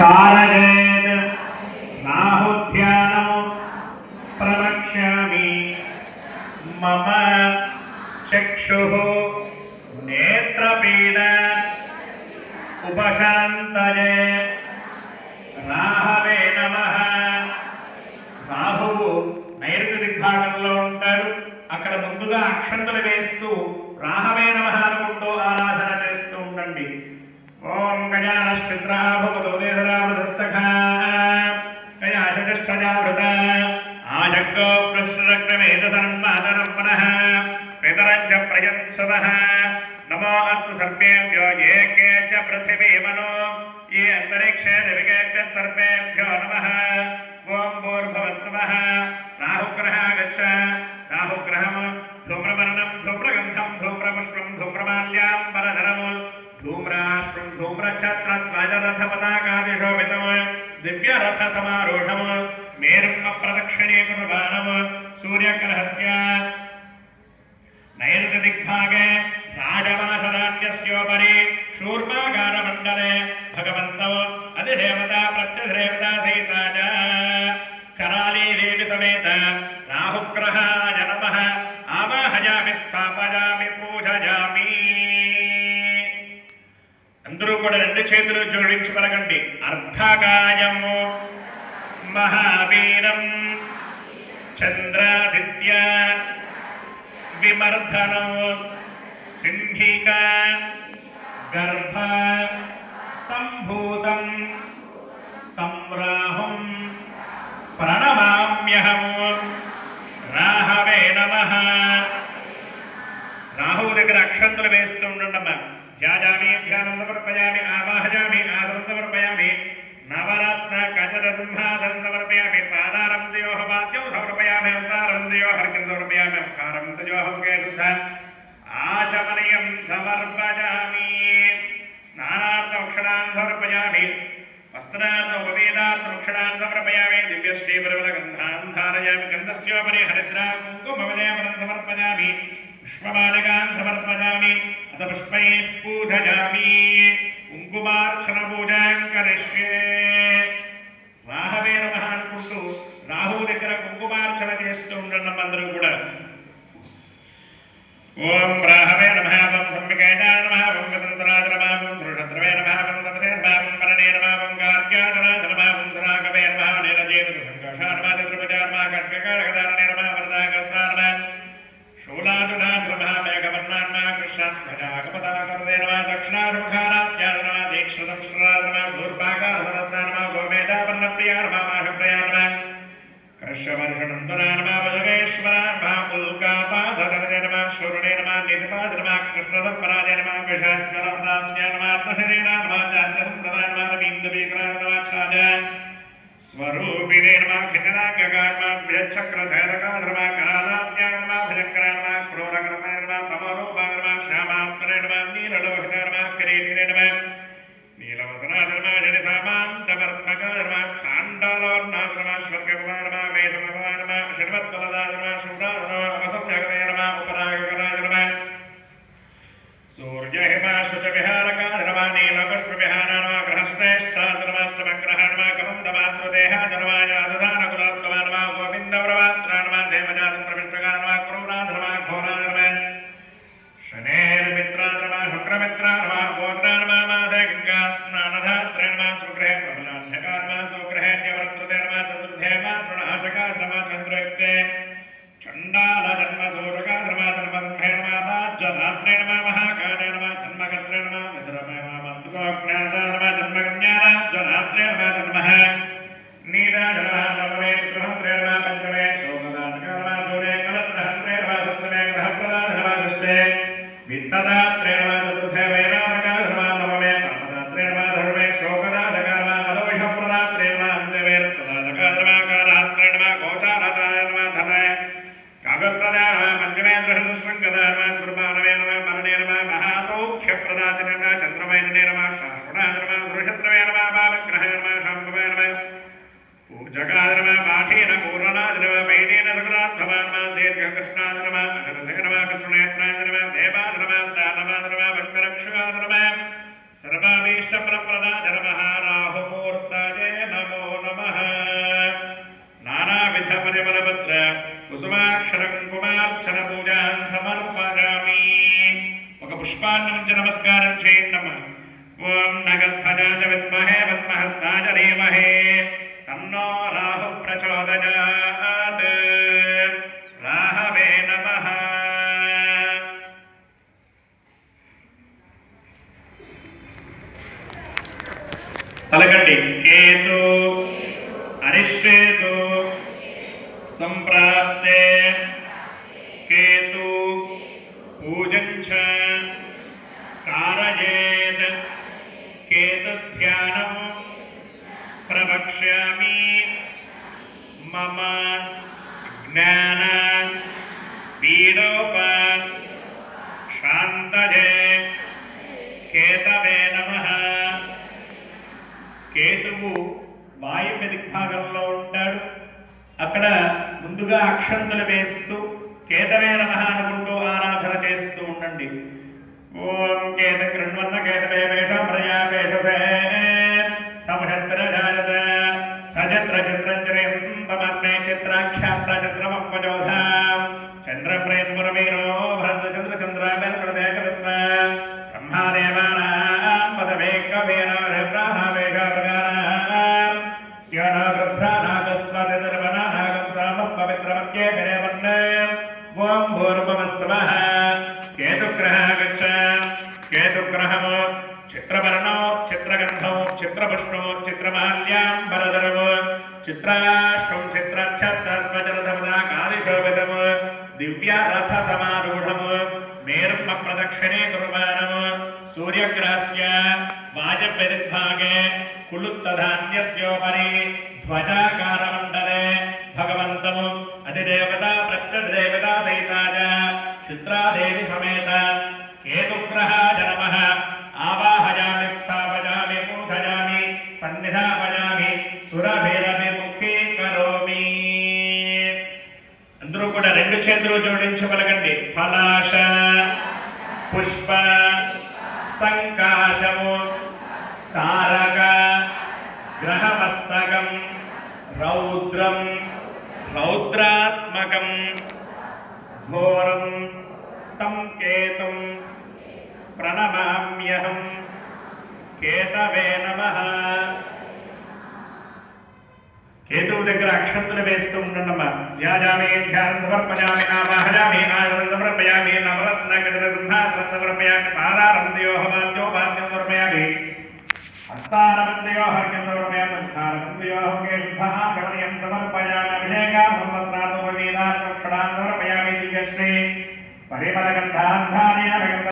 कारयेत् राहुध्यानं प्रवक्ष्यामि मम चक्षुः नेत्रपीडा उपशान्तये राहवे नमः। రాహువు నైరుతి దిగ్భాగంలో ఉంటాడు. అక్కడ ముందుగా అక్షంతలు వేస్తూ రాహవే నమః అనుకుంటూ ఆరాధన చేస్తూ ఉండండి. ఓం గజానశ్చిత్రాభువదోదేహరామృతస్సఖా గజాశిష్టజావృత ఆజగ్గో పృష్ఠరగ్రమేత సన్మాతరం పునః పితరంచ ప్రయత్సవః నమో అస్తు సర్వేభ్యో ఏ కే చ పృథివీమనో ये अंतरिक्षे दिविकेभ्यः सर्वेभ्यो नमः। ओम भूर्भुवस्सवः राहुग्रहः गच्छ राहुग्रहं धूम्रवर्णं धूम्रगन्धं धूम्रपुष्पं धूम्रमाल्याम्बरधरं धूम्राश्रं धूम्रच्छत्रध्वजरथपताकादिशोभितं दिव्यरथसमारूढं मेरुं प्रदक्षिणीकुर्वाणं सूर्यग्रहस्य नैऋत्य दिग्भागे राजवासराज्यस्योपरि शूर्मागारमण्डले भगवन्तौ अधिदेवता प्रत्यधिदेवता सहिता च कराली देवी समेत राहुग्रहाय नमः। आवाहयामि स्थापयामि पूजयामि। అందరూ కూడా రెండు చేతులు జోడించి పలకండి. అర్ధకాయము మహావీరం చంద్రాదిత్య విమర్ధనం సింహిక గర్భ సంభూతం తం రాహుం ప్రణమామ్యహం రాహవే నమః. రాహువు దగ్గర అక్షంతలు వేస్తూ ఉండండమ్మా. ధ్యాయామి ధ్యానం సమర్పయామి ఆవాహయామి ఆసనం సమర్పయామి నవరత్న కచర సింహాసనం సమర్పయామి పాదారం తయోః వాద్యం సమర్పయామి హస్తారం తయోః హర్కం సమర్పయామి అకారం తయోః కేశుద్ధ ఆచమనీయం సమర్పయామి స్నానార్థమక్షరాన్ సమర్పయామి వస్త్రార్థోపవేదార్థమక్షరాన్ సమర్పయామి దివ్యశ్రీపరిమళగంధాన్ ధారయామి గంధస్యోపరి హరిద్రా కుంకుమవిలేపనం సమర్పయామి పుష్పమాలికాన్ సమర్పయామి అత పుష్పైః పూజయామి కుంకుమార్చన పూజాం కరిష్యే. రాహవే నమః అనుకుంటూ రాహువు దగ్గర కుంకుమార్చన చేస్తూ ఉండండి అందరూ కూడా. ఓం రాహవే నమః ఓం సంవికేతాయ నమః ఓం గతంతరాయ నమః ఓం సృఢద్రవే నమః ఓం తపసే నమః ఓం పరణే నమః ఓం కార్యాచరాయ నమః ఓం సరాగవే నమః నీలజేతు సంఘోషాయ నమః త్రిభుజాయ నమః ఖడ్గకాఢగదారణే నమః వరదాగస్త్రాయ నమః శూలాదునాయ నమః మేఘవర్ణాయ నమః కృష్ణాధ్వజాగపదాకరదే నమః దక్షిణాముఖారాధ్యాయ నమః దీక్షితశ్రాయ నమః దూర్భాగాసనస్నాయ నమః గోమేధావర్ణప్రియాయ నమః మాషప్రయాయ నమః కృష్ణవర్షణంతనాయ నమః భజగేశ్వరాయ నమః ఉల్కాపాదధరే నమః శూరుణే నమః నిధిపాద నమః కృష్ణదత్పరాయ నమః విషాశ్వరప్రాస్యాయ నమః ఆత్మశరీరాయ నమః జాతసుందరాయ నమః రవీంద్రవీకరాయ నమః ఛాయ స్వరూపిణే నమః ఖిజనాంగకాయ నమః విజచక్రధైరకాయ నమః కరాలాస్యాయ నమః భజకరాయ నమః క్రూరకర్మాయ నమః తమరూపాయ నమః శ్యామాత్మనే నమః నీలలోహితాయ నమః కిరీటినే నమః నీలవసనాయ నమః జనిసామాంతవర్ధకాయ నమః ఖాండాలోర్ణాయ నమః స్వర్గకుమార నమః వేదమవాయ నమః శర్వత్వలదాయ నమః శుభ్రాయ నమః అసంజగదే నమః ఉపరాగకరాయ నమః సూర్యహిమాశుచవిహారకాయ నమః నీలపుష్పవిహారాయ నమః గ్రహశ్రేష్ఠాయ నమః సమగ్రహాయ నమః కమందమాతృదేహాయ నమః యాదధానకులాత్మవాయ నమః గోవిందవ్రవాత్రాయ నమః దేవజాతంత్రమిత్రకాయ నమః క్రూరాయ నమః ఘోరాయ నమః శనేర్మిత్రాయ నమః శుక్రమిత్రాయ నమః గోత్రాయ నమః మాధే గంగాస్నానధాత్రే నమః సుగృహే ప్రబలాన్యకాయ నమః సుగృహే న్యవర్తతే నమః చతుర్థే మాతృణాశకాయ నమః చంద్రయుక్తే చండాల జన్మ సూరకాయ నమః జన్మబ్రహ్మే నమః రాజ్యధాత్రే నమః మహాకాయ నమః జన్మకర్త్రే నమః విద్రమే నమః మంత్రోజ్ఞానాయ నమః జన్మకన్యారాజ్యధాత్రే నమః జన్మః నీరాజ నమః నవమే గృహంత్రే నమః పంచమే శోభదానకాయ నమః దూరే కలత్రహంత్రే నమః సప్తమే గ్రహప్రదాయ నమః దృష్టే విత్తదాత్రే నమః చతుర్థే వేదాంతకాయ నమః నవమే పాపదాత్రే నమః ధర్మే శోభదానకాయ నమః అలవిషప్రదాత్రే నమః అంతమే రక్తదానకాయ నమః కారాత్రే నమః గోచారకాయ నమః ధనే కాగత్రదాయ నమః పంచమే గృహశృంగదాయ నమః గురుమానవే నమః పరనే నమః మహాసౌఖ్యప్రదాయ నమః చంద్రమయనే నమః శాశ్వతాయ నమః వృషత్రవే నమః బాలగ్రహాయ నమః శాంభవే నమః పూజకాయ నమః పాఠేన పూర్ణనాయ నమః వైదేన రఘునాథమాయ నమః దీర్ఘకృష్ణాయ నమః అజరథే నమః కృష్ణనేత్రాయ నమః దేవాయ నమః దానవాయ నమః భక్తరక్షకాయ నమః సర్వాభీష్టప్రప్రదాయ నమః రాహుమూర్త च विद्महे पद्महस्ताय धीमहि तन्नो राहुः प्रचोदयात् राहवे नमः तलकट्टि केतु अरिष्टेतु संप्राप्ते केतु पूजञ्च कारयेत् केतुध्यानं प्रवक्ष्यामि मम ज्ञान पीडोप शान्तये केतवे नमः కేతువు వాయువ్య దిగ్భాగంలో ఉంటాడు. అక్కడ ముందుగా అక్షంతలు వేస్తూ కేతవే నమః అనుకుంటూ ఆరాధన చేస్తూ ఉండండి. ఓం కేత కృణ్వన్న కేతవే వేష ప్రజాపేషే సమహత్రజాయత సజత్ర చిత్రంచరేం తమస్మే చిత్రాక్షాత్ర చిత్రమపజోధ చంద్రప్రేమరమీరో భరత చంద్ర చంద్రాగల్ ప్రదేశవస్మ బ్రహ్మాదేవానాం పదవే కవేన ఓం భూర్భువస్సువః కేతుగ్రహ గచ్చ కేతుగ్రహము చిత్రవర్ణో చిత్రగంధో చిత్రపుష్పో చిత్రమాల్యాంబరధరము చిత్రాష్టం చిత్రఛత్రధ్వజరథముదాకాదిశోభితము దివ్యరథ సమారూఢము మేర్మ ప్రదక్షిణే కుర్వాణము సూర్యగ్రహస్య వాజవ్య దిగ్భాగే కులుత్తధాన్యస్యోపరి ధ్వజాకారమండలే భగవంతము అధిదేవత ప్రత్యదేవత సహితాయ చిత్రాదేవి సమేత కేతుగ్రహాయ నమః ఆవాహయామి స్థాపయామి పూజయామి సన్నిధాపయామి సురభిరభిముఖీకరోమి. అందరూ కూడా రెండు చేతులు జోడించి పలకండి. ఫలాశ పుష్ప సంకాశము తారక గ్రహమస్తకం రౌద్రం రౌద్రాత్మకం ఘోరం తం కేతుం ప్రణమామ్యహం కేతవే నమః. కేతువు దగ్గర అక్షంతలు వేస్తూ ఉండమ్మా. ధ్యాయామి ధ్యానం సమర్పయామి ఆవాహయామి ఆసనం సమర్పయామి నవరత్న కటిత సింహాసనం సమర్పయామి పాదారంతయోః వాద్యో వాద్యం సమర్పయామి హస్తారవంతయోః హర్యం సమర్పయామి హస్తారవంతయోః కేశః గమనయం సమర్పయామి అభిషేకార్థం వస్త్రార్థం వీదార్థం క్షణాన్ సమర్పయామి దివ్యశ్రీ పరిమళగంధాన్ ధారయామి